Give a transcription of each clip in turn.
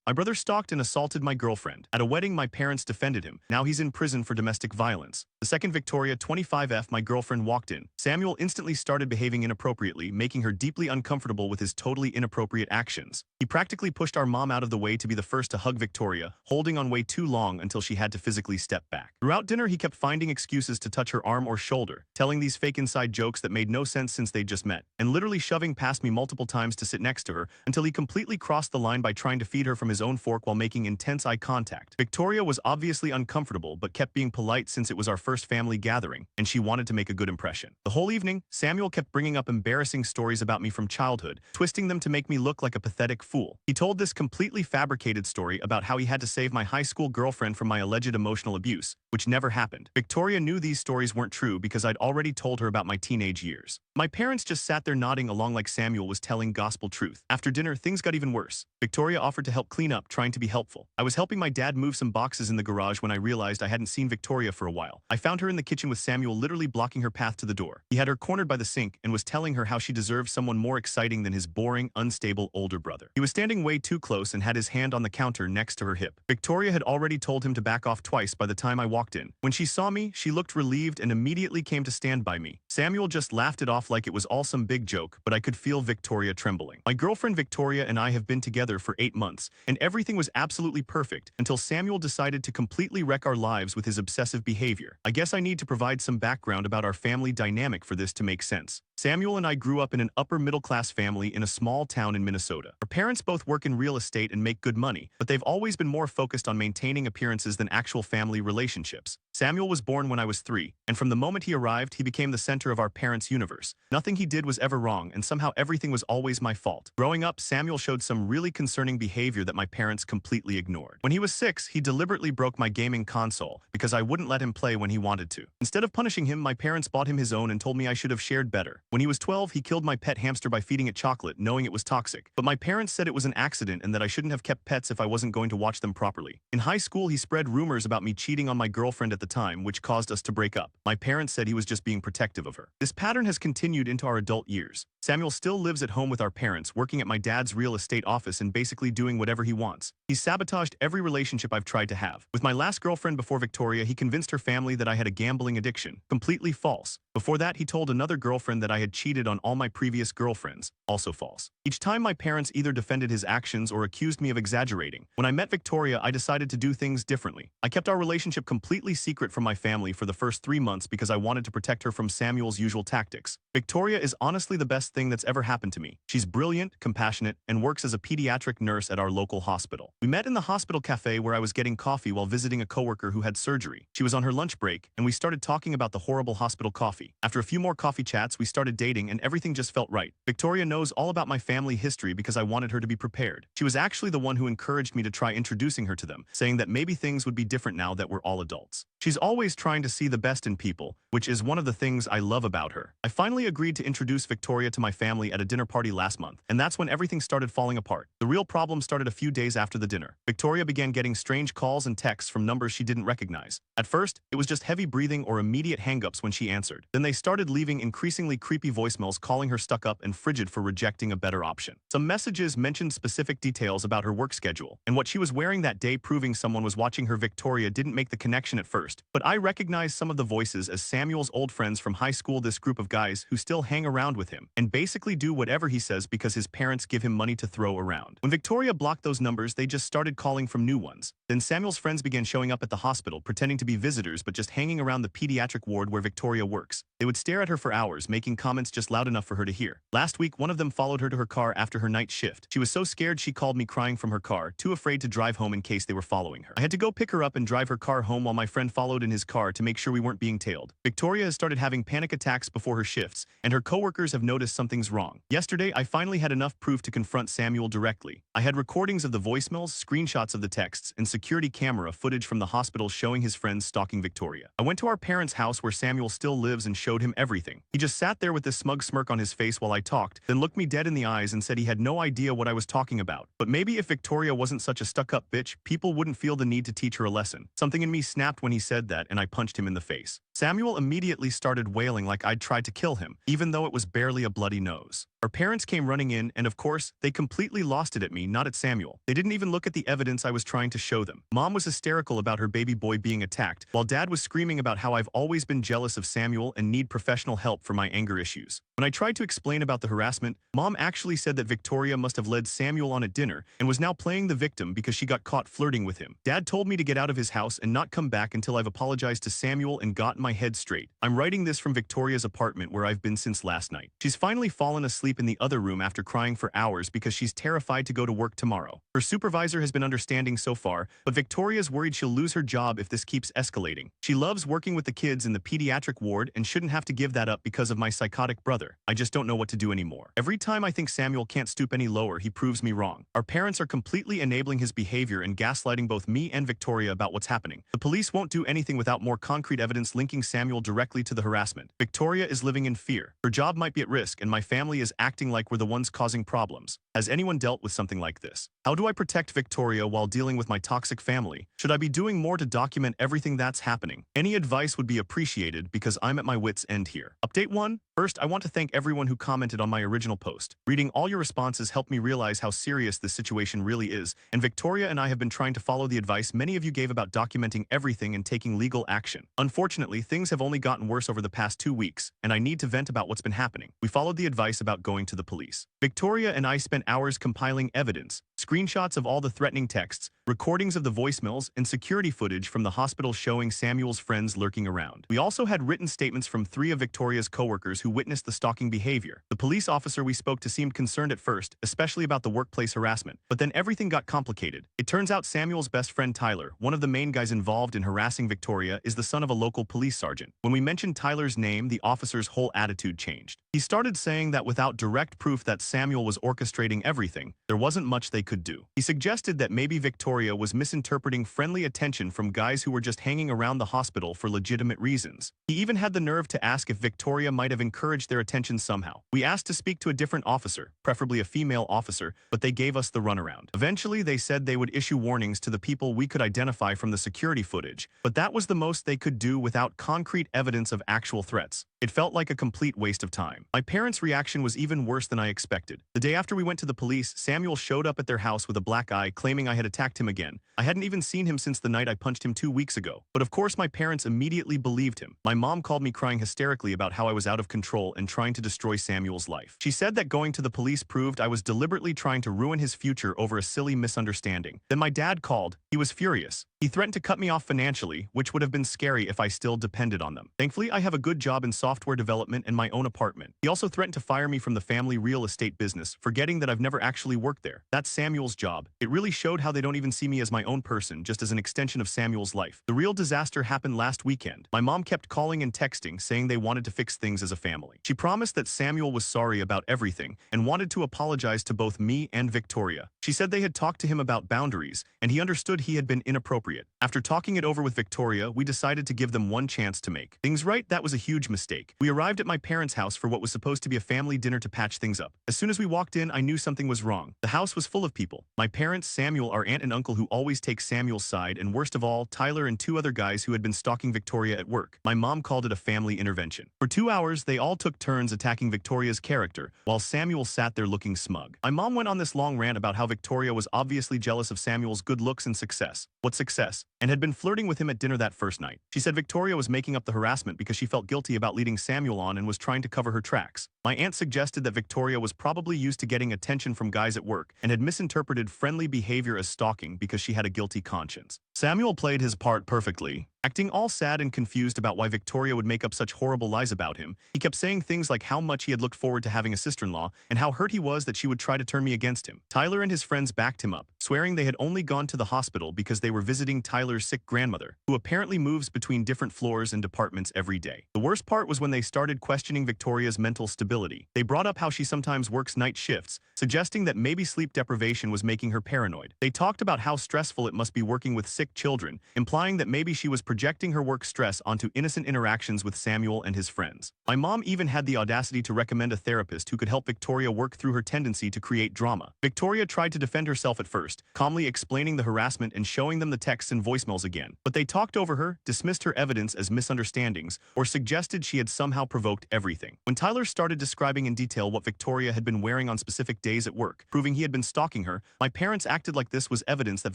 My brother stalked and assaulted my girlfriend. At a wedding, my parents defended him. Now he's in prison for domestic violence. The second Victoria, 25F, my girlfriend walked in. Samuel instantly started behaving inappropriately, making her deeply uncomfortable with his totally inappropriate actions. He practically pushed our mom out of the way to be the first to hug Victoria, holding on way too long until she had to physically step back. Throughout dinner, he kept finding excuses to touch her arm or shoulder, telling these fake inside jokes that made no sense since they'd just met, and literally shoving past me multiple times to sit next to her until he completely crossed the line by trying to feed her from his own fork while making intense eye contact. Victoria was obviously uncomfortable but kept being polite since it was our first family gathering, and she wanted to make a good impression. The whole evening, Samuel kept bringing up embarrassing stories about me from childhood, twisting them to make me look like a pathetic fool. He told this completely fabricated story about how he had to save my high school girlfriend from my alleged emotional abuse, which never happened. Victoria knew these stories weren't true because I'd already told her about my teenage years. My parents just sat there nodding along like Samuel was telling gospel truth. After dinner, things got even worse. Victoria offered to help clean up, trying to be helpful. I was helping my dad move some boxes in the garage when I realized I hadn't seen Victoria for a while. I found her in the kitchen with Samuel literally blocking her path to the door. He had her cornered by the sink and was telling her how she deserved someone more exciting than his boring, unstable older brother. He was standing way too close and had his hand on the counter next to her hip. Victoria had already told him to back off twice by the time I walked in. When she saw me, she looked relieved and immediately came to stand by me. Samuel just laughed it off like it was all some big joke, but I could feel Victoria trembling. My girlfriend Victoria and I have been together for 8 months, and everything was absolutely perfect until Samuel decided to completely wreck our lives with his obsessive behavior. I guess I need to provide some background about our family dynamic for this to make sense. Samuel and I grew up in an upper-middle-class family in a small town in Minnesota. Our parents both work in real estate and make good money, but they've always been more focused on maintaining appearances than actual family relationships. Samuel was born when I was 3, and from the moment he arrived, he became the center of our parents' universe. Nothing he did was ever wrong, and somehow everything was always my fault. Growing up, Samuel showed some really concerning behavior that my parents completely ignored. When he was 6, he deliberately broke my gaming console because I wouldn't let him play when he wanted to. Instead of punishing him, my parents bought him his own and told me I should have shared better. When he was 12, he killed my pet hamster by feeding it chocolate, knowing it was toxic. But my parents said it was an accident and that I shouldn't have kept pets if I wasn't going to watch them properly. In high school, he spread rumors about me cheating on my girlfriend at the time, which caused us to break up. My parents said he was just being protective of her. This pattern has continued into our adult years. Samuel still lives at home with our parents, working at my dad's real estate office and basically doing whatever he wants. He's sabotaged every relationship I've tried to have. With my last girlfriend before Victoria, he convinced her family that I had a gambling addiction. Completely false. Before that, he told another girlfriend that I had cheated on all my previous girlfriends. Also false. Each time my parents either defended his actions or accused me of exaggerating. When I met Victoria, I decided to do things differently. I kept our relationship completely secret from my family for the first 3 months because I wanted to protect her from Samuel's usual tactics. Victoria is honestly the best thing that's ever happened to me. She's brilliant, compassionate, and works as a pediatric nurse at our local hospital. We met in the hospital cafe where I was getting coffee while visiting a coworker who had surgery. She was on her lunch break, and we started talking about the horrible hospital coffee. After a few more coffee chats, we started dating, and everything just felt right. Victoria knows all about my family history because I wanted her to be prepared. She was actually the one who encouraged me to try introducing her to them, saying that maybe things would be different now that we're all adults. She's always trying to see the best in people, which is one of the things I love about her. I finally agreed to introduce Victoria to my family at a dinner party last month, and that's when everything started falling apart. The real problem started a few days after the dinner. Victoria began getting strange calls and texts from numbers she didn't recognize. At first, it was just heavy breathing or immediate hang-ups when she answered. Then they started leaving increasingly creepy voicemails calling her stuck up and frigid for rejecting a better option. Some messages mentioned specific details about her work schedule and what she was wearing that day, proving someone was watching her. Victoria didn't make the connection at first, but I recognized some of the voices as Samuel's old friends from high school, this group of guys who still hang around with him and basically do whatever he says because his parents give him money to throw around. When Victoria blocked those numbers, they just started calling from new ones. Then Samuel's friends began showing up at the hospital, pretending to be visitors but just hanging around the pediatric ward where Victoria works. They would stare at her for hours, making comments just loud enough for her to hear. Last week, one of them followed her to her car after her night shift. She was so scared she called me crying from her car, too afraid to drive home in case they were following her. I had to go pick her up and drive her car home while my friend followed in his car to make sure we weren't being tailed. Victoria has started having panic attacks before her shifts, and her coworkers have noticed something's wrong. Yesterday, I finally had enough proof to confront Samuel directly. I had recordings of the voicemails, screenshots of the texts, and security camera footage from the hospital showing his friends stalking Victoria. I went to our parents' house where Samuel still lives and showed him everything. He just sat there with this smug smirk on his face while I talked, then looked me dead in the eyes and said he had no idea what I was talking about. But maybe if Victoria wasn't such a stuck-up bitch, people wouldn't feel the need to teach her a lesson. Something in me snapped when he said that, and I punched him in the face. Samuel immediately started wailing like I'd tried to kill him, even though it was barely a bloody nose. Our parents came running in, and of course, they completely lost it at me, not at Samuel. They didn't even look at the evidence I was trying to show them. Mom was hysterical about her baby boy being attacked, while Dad was screaming about how I've always been jealous of Samuel and need professional help for my anger issues. When I tried to explain about the harassment, Mom actually said that Victoria must have led Samuel on at dinner and was now playing the victim because she got caught flirting with him. Dad told me to get out of his house and not come back until I've apologized to Samuel and gotten my head straight. I'm writing this from Victoria's apartment where I've been since last night. She's finally fallen asleep in the other room after crying for hours because she's terrified to go to work tomorrow. Her supervisor has been understanding so far, but Victoria's worried she'll lose her job if this keeps escalating. She loves working with the kids in the pediatric ward and shouldn't have to give that up because of my psychotic brother. I just don't know what to do anymore. Every time I think Samuel can't stoop any lower, he proves me wrong. Our parents are completely enabling his behavior and gaslighting both me and Victoria about what's happening. The police won't do anything without more concrete evidence linking Samuel directly to the harassment. Victoria is living in fear. Her job might be at risk, and my family is acting like we're the ones causing problems. Has anyone dealt with something like this? How do I protect Victoria while dealing with my toxic family? Should I be doing more to document everything that's happening? Any advice would be appreciated because I'm at my wit's end here. Update 1. First, I want to thank everyone who commented on my original post. Reading all your responses helped me realize how serious this situation really is, and Victoria and I have been trying to follow the advice many of you gave about documenting everything and taking legal action. Unfortunately, things have only gotten worse over the past 2 weeks, and I need to vent about what's been happening. We followed the advice about going to the police. Victoria and I spent hours compiling evidence, screenshots of all the threatening texts, recordings of the voicemails, and security footage from the hospital showing Samuel's friends lurking around. We also had written statements from 3 of Victoria's coworkers who witnessed the stalking behavior. The police officer we spoke to seemed concerned at first, especially about the workplace harassment, but then everything got complicated. It turns out Samuel's best friend Tyler, one of the main guys involved in harassing Victoria, is the son of a local police sergeant. When we mentioned Tyler's name, the officer's whole attitude changed. He started saying that without direct proof that Samuel was orchestrating everything, there wasn't much they could do. He suggested that maybe Victoria was misinterpreting friendly attention from guys who were just hanging around the hospital for legitimate reasons. He even had the nerve to ask if Victoria might have encouraged their attention somehow. We asked to speak to a different officer, preferably a female officer, but they gave us the runaround. Eventually, they said they would issue warnings to the people we could identify from the security footage, but that was the most they could do without concrete evidence of actual threats. It felt like a complete waste of time. My parents' reaction was even worse than I expected. The day after we went to the police, Samuel showed up at their house with a black eye, claiming I had attacked him again. I hadn't even seen him since the night I punched him 2 weeks ago. But of course, my parents immediately believed him. My mom called me crying hysterically about how I was out of control and trying to destroy Samuel's life. She said that going to the police proved I was deliberately trying to ruin his future over a silly misunderstanding. Then my dad called. He was furious. He threatened to cut me off financially, which would have been scary if I still depended on them. Thankfully, I have a good job in software development and my own apartment. He also threatened to fire me from the family real estate business, forgetting that I've never actually worked there. That's Samuel's job. It really showed how they don't even see me as my own person, just as an extension of Samuel's life. The real disaster happened last weekend. My mom kept calling and texting, saying they wanted to fix things as a family. She promised that Samuel was sorry about everything and wanted to apologize to both me and Victoria. She said they had talked to him about boundaries, and he understood he had been inappropriate. After talking it over with Victoria, we decided to give them one chance to make things right. That was a huge mistake. We arrived at my parents' house for what was supposed to be a family dinner to patch things up. As soon as we walked in, I knew something was wrong. The house was full of people. My parents, Samuel, our aunt and uncle who always take Samuel's side, and worst of all, Tyler and 2 other guys who had been stalking Victoria at work. My mom called it a family intervention. For 2 hours, they all took turns attacking Victoria's character, while Samuel sat there looking smug. My mom went on this long rant about how Victoria was obviously jealous of Samuel's good looks and success. What success? And had been flirting with him at dinner that first night. She said Victoria was making up the harassment because she felt guilty about leading Samuel on and was trying to cover her tracks. My aunt suggested that Victoria was probably used to getting attention from guys at work and had misinterpreted friendly behavior as stalking because she had a guilty conscience. Samuel played his part perfectly. Acting all sad and confused about why Victoria would make up such horrible lies about him, he kept saying things like how much he had looked forward to having a sister-in-law and how hurt he was that she would try to turn me against him. Tyler and his friends backed him up, swearing they had only gone to the hospital because they were visiting Tyler's sick grandmother, who apparently moves between different floors and departments every day. The worst part was when they started questioning Victoria's mental stability. They brought up how she sometimes works night shifts, suggesting that maybe sleep deprivation was making her paranoid. They talked about how stressful it must be working with sick children, implying that maybe she was projecting her work stress onto innocent interactions with Samuel and his friends. My mom even had the audacity to recommend a therapist who could help Victoria work through her tendency to create drama. Victoria tried to defend herself at first, calmly explaining the harassment and showing them the texts and voicemails again. But they talked over her, dismissed her evidence as misunderstandings, or suggested she had somehow provoked everything. When Tyler started describing in detail what Victoria had been wearing on specific days at work, proving he had been stalking her, my parents acted like this was evidence that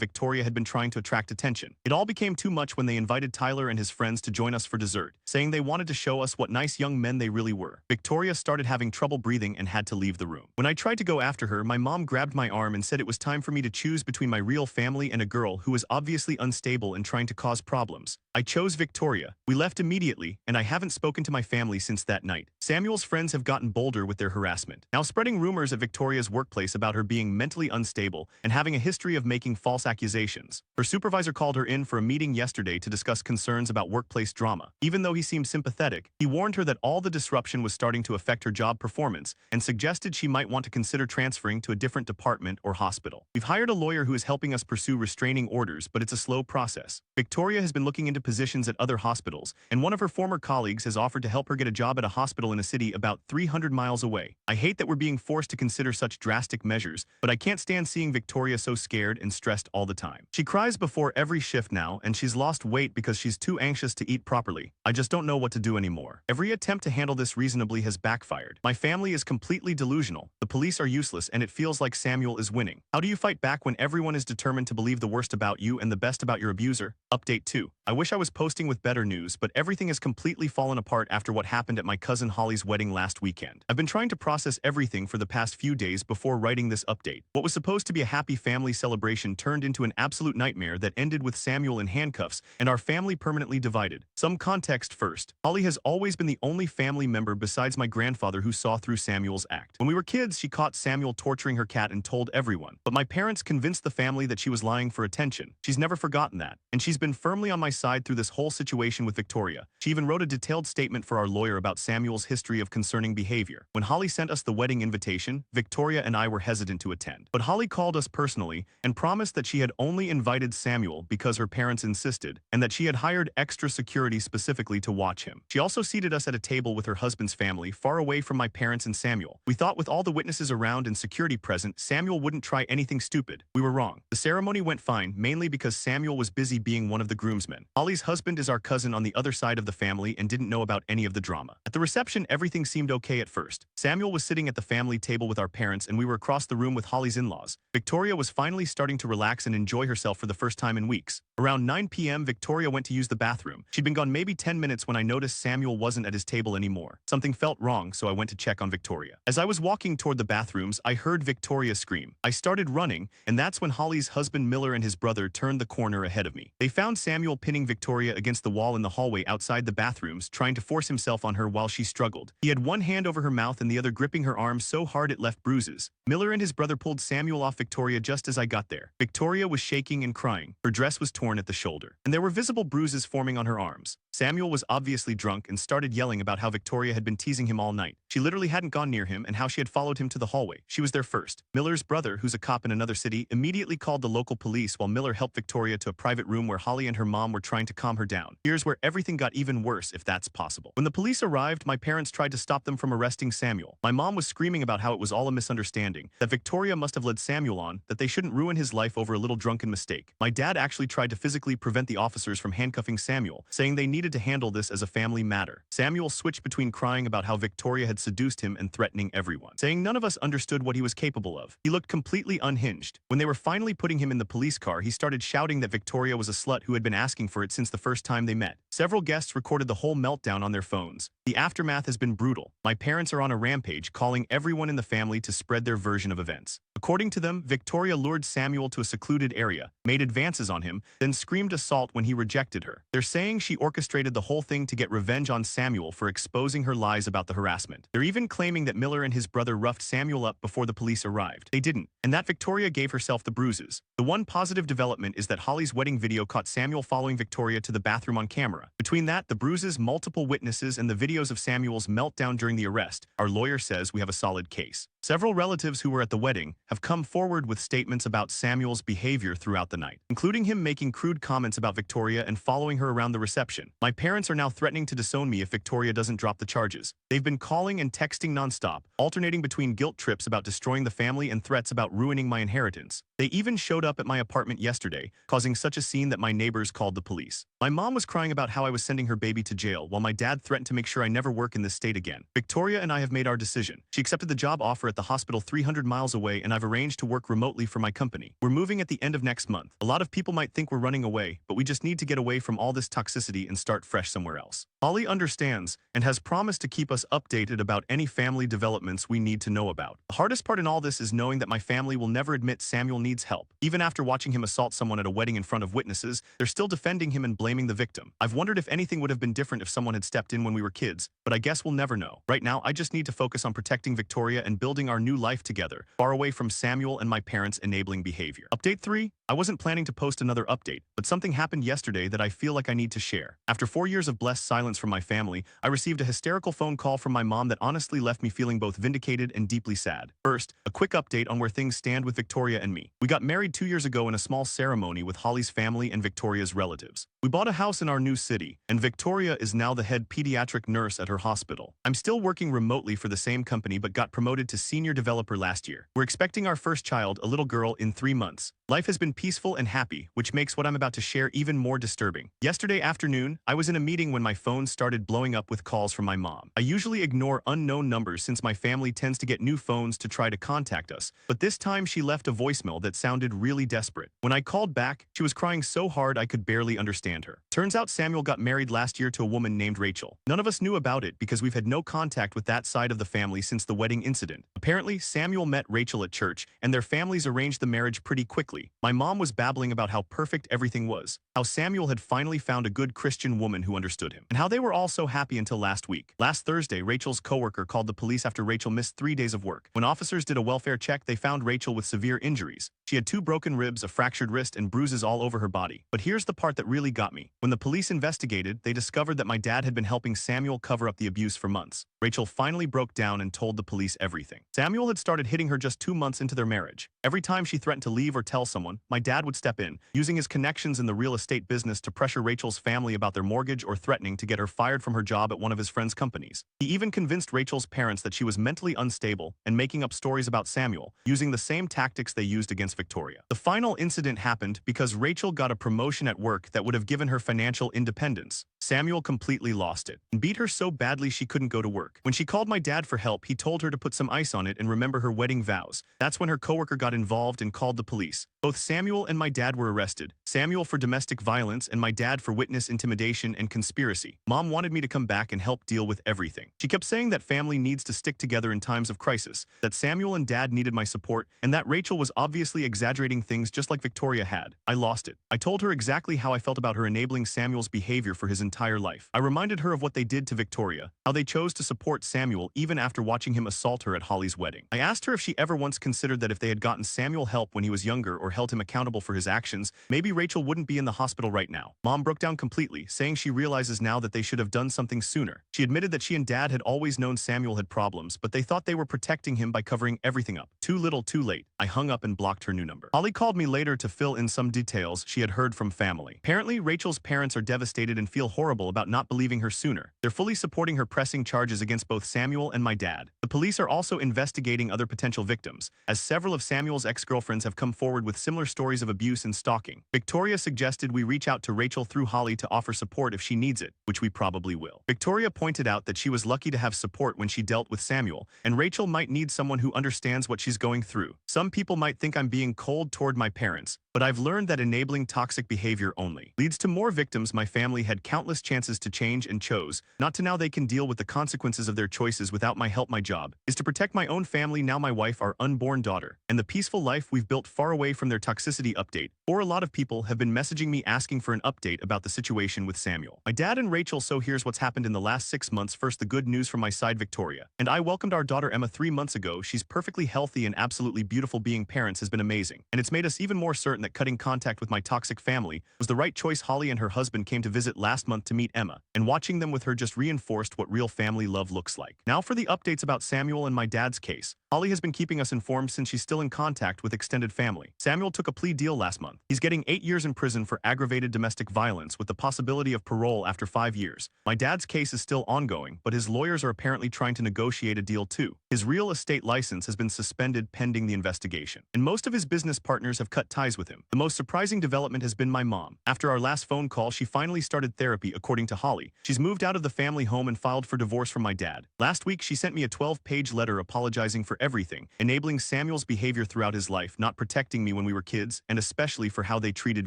Victoria had been trying to attract attention. It all became too much when they invited Tyler and his friends to join us for dessert, saying they wanted to show us what nice young men they really were. Victoria started having trouble breathing and had to leave the room. When I tried to go after her, my mom grabbed my arm and said it was time for me to choose between my real family and a girl who was obviously unstable and trying to cause problems. I chose Victoria. We left immediately, and I haven't spoken to my family since that night. Samuel's friends have gotten bolder with their harassment, now spreading rumors at Victoria's workplace about her being mentally unstable and having a history of making false accusations. Her supervisor called her in for a meeting yesterday to discuss concerns about workplace drama. Even though he seemed sympathetic, he warned her that all the disruption was starting to affect her job performance and suggested she might want to consider transferring to a different department or hospital. We've hired a lawyer who is helping us pursue restraining orders, but it's a slow process. Victoria has been looking into positions at other hospitals, and one of her former colleagues has offered to help her get a job at a hospital in a city about 300 miles away. I hate that we're being forced to consider such drastic measures, but I can't stand seeing Victoria so scared and stressed all the time. She cries before every shift now, and she's lost weight because she's too anxious to eat properly. I just don't know what to do anymore. Every attempt to handle this reasonably has backfired. My family is completely delusional. The police are useless, and it feels like Samuel is winning. How do you fight back when everyone is determined to believe the worst about you and the best about your abuser? Update 2. I wish I was posting with better news, but everything has completely fallen apart after what happened at my cousin Holly's wedding last weekend. I've been trying to process everything for the past few days before writing this update. What was supposed to be a happy family celebration turned into an absolute nightmare that ended with Samuel in handcuffs and our family permanently divided. Some context first. Holly has always been the only family member besides my grandfather who saw through Samuel's act. When we were kids, she caught Samuel torturing her cat and told everyone. But my parents convinced the family that she was lying for attention. She's never forgotten that. And she's been firmly on my side through this whole situation with Victoria. She even wrote a detailed statement for our lawyer about Samuel's history of concerning behavior. When Holly sent us the wedding invitation, Victoria and I were hesitant to attend. But Holly called us personally and promised that she had only invited Samuel because her parents insisted, and that she had hired extra security specifically to watch him. She also seated us at a table with her husband's family, far away from my parents and Samuel. We thought with all the witnesses around and security present, Samuel wouldn't try anything stupid. We were wrong. The ceremony went fine, mainly because Samuel was busy being one of the groomsmen. Holly's husband is our cousin on the other side of the family and didn't know about any of the drama. At the reception, everything seemed okay at first. Samuel was sitting at the family table with our parents, and we were across the room with Holly's in-laws. Victoria was finally starting to relax and enjoy herself for the first time in weeks. Around 9 p.m., Victoria went to use the bathroom. She'd been gone maybe 10 minutes when I noticed Samuel wasn't at his table anymore. Something felt wrong, so I went to check on Victoria. As I was walking toward the bathrooms, I heard Victoria scream. I started running, and that's when Holly's husband Miller and his brother turned the corner ahead of me. They found Samuel pinning Victoria against the wall in the hallway outside the bathrooms, trying to force himself on her while she struggled. He had one hand over her mouth and the other gripping her arm so hard it left bruises. Miller and his brother pulled Samuel off Victoria just as I got there. Victoria was shaking and crying. Her dress was torn at the shoulder, and there were visible bruises forming on her arms. Samuel was obviously drunk and started yelling about how Victoria had been teasing him all night. She literally hadn't gone near him and how she had followed him to the hallway. She was there first. Miller's brother, who's a cop in another city, immediately called the local police while Miller helped Victoria to a private room where Holly and her mom were trying to calm her down. Here's where everything got even worse, if that's possible. When the police arrived, my parents tried to stop them from arresting Samuel. My mom was screaming about how it was all a misunderstanding, that Victoria must have led Samuel on, that they shouldn't ruin his life over a little drunken mistake. My dad actually tried to physically prevent the officers from handcuffing Samuel, saying they needed to handle this as a family matter. Samuel switched between crying about how Victoria had seduced him and threatening everyone, saying none of us understood what he was capable of. He looked completely unhinged. When they were finally putting him in the police car, he started shouting that Victoria was a slut who had been asking for it since the first time they met. Several guests recorded the whole meltdown on their phones. The aftermath has been brutal. My parents are on a rampage, calling everyone in the family to spread their version of events. According to them, Victoria lured Samuel to a secluded area, made advances on him, then screamed assault when he rejected her. They're saying she orchestrated the whole thing to get revenge on Samuel for exposing her lies about the harassment. They're even claiming that Miller and his brother roughed Samuel up before the police arrived. They didn't, and that Victoria gave herself the bruises. The one positive development is that Holly's wedding video caught Samuel following Victoria to the bathroom on camera. Between that, the bruises, multiple witnesses, and the videos of Samuel's Samuel's meltdown during the arrest, our lawyer says we have a solid case. Several relatives who were at the wedding have come forward with statements about Samuel's behavior throughout the night, including him making crude comments about Victoria and following her around the reception. My parents are now threatening to disown me if Victoria doesn't drop the charges. They've been calling and texting nonstop, alternating between guilt trips about destroying the family and threats about ruining my inheritance. They even showed up at my apartment yesterday, causing such a scene that my neighbors called the police. My mom was crying about how I was sending her baby to jail, while my dad threatened to make sure I never work in this state again. Victoria and I have made our decision. She accepted the job offer at the hospital 300 miles away, and I've arranged to work remotely for my company. We're moving at the end of next month. A lot of people might think we're running away, but we just need to get away from all this toxicity and start fresh somewhere else. Holly understands and has promised to keep us updated about any family developments we need to know about. The hardest part in all this is knowing that my family will never admit Samuel needs help. Even after watching him assault someone at a wedding in front of witnesses, they're still defending him and blaming the victim. I've wondered if anything would have been different if someone had stepped in when we were kids, but I guess we'll never know. Right now, I just need to focus on protecting Victoria and building our new life together, far away from Samuel and my parents' enabling behavior. Update 3. I wasn't planning to post another update, but something happened yesterday that I feel like I need to share. After 4 years of blessed silence from my family, I received a hysterical phone call from my mom that honestly left me feeling both vindicated and deeply sad. First, a quick update on where things stand with Victoria and me. We got married 2 years ago in a small ceremony with Holly's family and Victoria's relatives. We bought a house in our new city, and Victoria is now the head pediatric nurse at her hospital. I'm still working remotely for the same company but got promoted to senior developer last year. We're expecting our first child, a little girl, in 3 months. Life has been peaceful and happy, which makes what I'm about to share even more disturbing. Yesterday afternoon, I was in a meeting when my phone started blowing up with calls from my mom. I usually ignore unknown numbers since my family tends to get new phones to try to contact us, but this time she left a voicemail that sounded really desperate. When I called back, she was crying so hard I could barely understand her. Turns out Samuel got married last year to a woman named Rachel. None of us knew about it because we've had no contact with that side of the family since the wedding incident. Apparently, Samuel met Rachel at church, and their families arranged the marriage pretty quickly. My mom was babbling about how perfect everything was, how Samuel had finally found a good Christian woman who understood him, and how they were all so happy until last week. Last Thursday, Rachel's coworker called the police after Rachel missed 3 days of work. When officers did a welfare check, they found Rachel with severe injuries. She had 2 broken ribs, a fractured wrist, and bruises all over her body. But here's the part that really got me. When the police investigated, they discovered that my dad had been helping Samuel cover up the abuse for months. Rachel finally broke down and told the police everything. Samuel had started hitting her just 2 months into their marriage. Every time she threatened to leave or tell someone, my dad would step in, using his connections in the real estate business to pressure Rachel's family about their mortgage or threatening to get her fired from her job at one of his friends' companies. He even convinced Rachel's parents that she was mentally unstable and making up stories about Samuel, using the same tactics they used against Victoria. The final incident happened because Rachel got a promotion at work that would have given her financial independence. Samuel completely lost it and beat her so badly she couldn't go to work. When she called my dad for help, he told her to put some ice on it and remember her wedding vows. That's when her coworker got involved and called the police. Both Samuel and my dad were arrested. Samuel for domestic violence and my dad for witness intimidation and conspiracy. Mom wanted me to come back and help deal with everything. She kept saying that family needs to stick together in times of crisis, that Samuel and dad needed my support, and that Rachel was obviously exaggerating things just like Victoria had. I lost it. I told her exactly how I felt about her enabling Samuel's behavior for his entire life. I reminded her of what they did to Victoria, how they chose to support Samuel even after watching him assault her at Holly's wedding. I asked her if she ever once considered that if they had gotten Samuel help when he was younger or held him accountable for his actions, maybe Rachel wouldn't be in the hospital right now. Mom broke down completely, saying she realizes now that they should have done something sooner. She admitted that she and dad had always known Samuel had problems, but they thought they were protecting him by covering everything up. Too little, too late. I hung up and blocked her new number. Holly called me later to fill in some details she had heard from family. Apparently, Rachel's parents are devastated and feel horrible about not believing her sooner. They're fully supporting her pressing charges against both Samuel and my dad. The police are also investigating other potential victims, as several of Samuel's ex-girlfriends have come forward with similar stories of abuse and stalking. Victoria suggested we reach out to Rachel through Holly to offer support if she needs it, which we probably will. Victoria pointed out that she was lucky to have support when she dealt with Samuel, and Rachel might need someone who understands what she's going through. Some people might think I'm being cold toward my parents, but I've learned that enabling toxic behavior only leads to more victims. My family had countless chances to change and chose not to. Now they can deal with the consequences of their choices without my help. My job is to protect my own family, now my wife, our unborn daughter, and the peaceful life we've built far away from their toxicity. Update: for a lot of people, people have been messaging me asking for an update about the situation with Samuel. My dad and Rachel, so here's what's happened in the last 6 months. First, the good news from my side, Victoria. And I welcomed our daughter Emma 3 months ago. She's perfectly healthy and absolutely beautiful. Being parents has been amazing. And it's made us even more certain that cutting contact with my toxic family was the right choice. Holly and her husband came to visit last month to meet Emma, and watching them with her just reinforced what real family love looks like. Now for the updates about Samuel and my dad's case. Holly has been keeping us informed since she's still in contact with extended family. Samuel took a plea deal last month. He's getting 8 years in prison for aggravated domestic violence with the possibility of parole after 5 years. My dad's case is still ongoing, but his lawyers are apparently trying to negotiate a deal too. His real estate license has been suspended pending the investigation, and most of his business partners have cut ties with him. The most surprising development has been my mom. After our last phone call, she finally started therapy, according to Holly. She's moved out of the family home and filed for divorce from my dad. Last week, she sent me a 12-page letter apologizing for everything, enabling Samuel's behavior throughout his life, not protecting me when we were kids, and especially for how they treated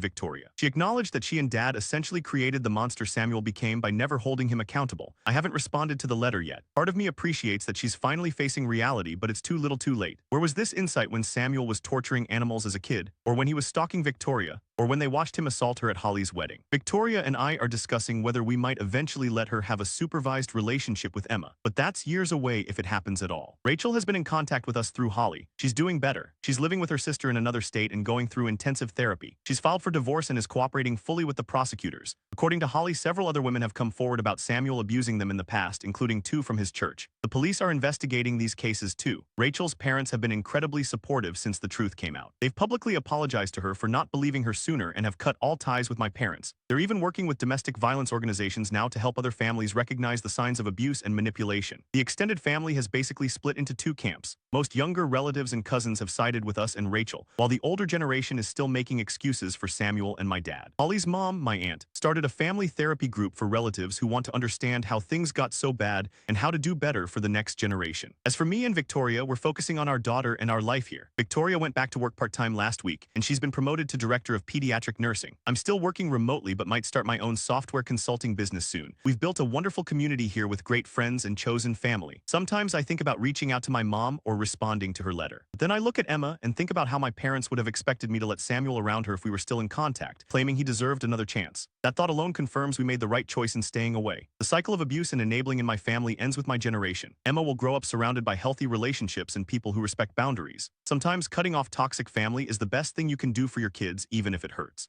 Victoria. She acknowledged that she and dad essentially created the monster Samuel became by never holding him accountable. I haven't responded to the letter yet. Part of me appreciates that she's finally facing reality, but it's too little too late. Where was this insight when Samuel was torturing animals as a kid, or when he was stalking Victoria, or when they watched him assault her at Holly's wedding? Victoria and I are discussing whether we might eventually let her have a supervised relationship with Emma, but that's years away if it happens at all. Rachel has been in contact with us through Holly. She's doing better. She's living with her sister in another state and going through intensive therapy. She's filed for divorce and is cooperating fully with the prosecutors. According to Holly, several other women have come forward about Samuel abusing them in the past, including 2 from his church. The police are investigating these cases too. Rachel's parents have been incredibly supportive since the truth came out. They've publicly apologized to her for not believing her sooner and have cut all ties with my parents. They're even working with domestic violence organizations now to help other families recognize the signs of abuse and manipulation. The extended family has basically split into 2 camps. Most younger relatives and cousins have sided with us and Rachel, while the older generation is still making excuses for Samuel and my dad. Holly's mom, my aunt, started a family therapy group for relatives who want to understand how things got so bad and how to do better for the next generation. As for me and Victoria, we're focusing on our daughter and our life here. Victoria went back to work part-time last week, and she's been promoted to director of pediatric nursing. I'm still working remotely but might start my own software consulting business soon. We've built a wonderful community here with great friends and chosen family. Sometimes I think about reaching out to my mom or responding to her letter. But then I look at Emma and think about how my parents would have expected me to let Samuel around her if we were still in contact, claiming he deserved another chance. That thought alone confirms we made the right choice in staying away. The cycle of abuse and enabling in my family ends with my generation. Emma will grow up surrounded by healthy relationships and people who respect boundaries. Sometimes cutting off toxic family is the best thing you can do for your kids, even if it hurts.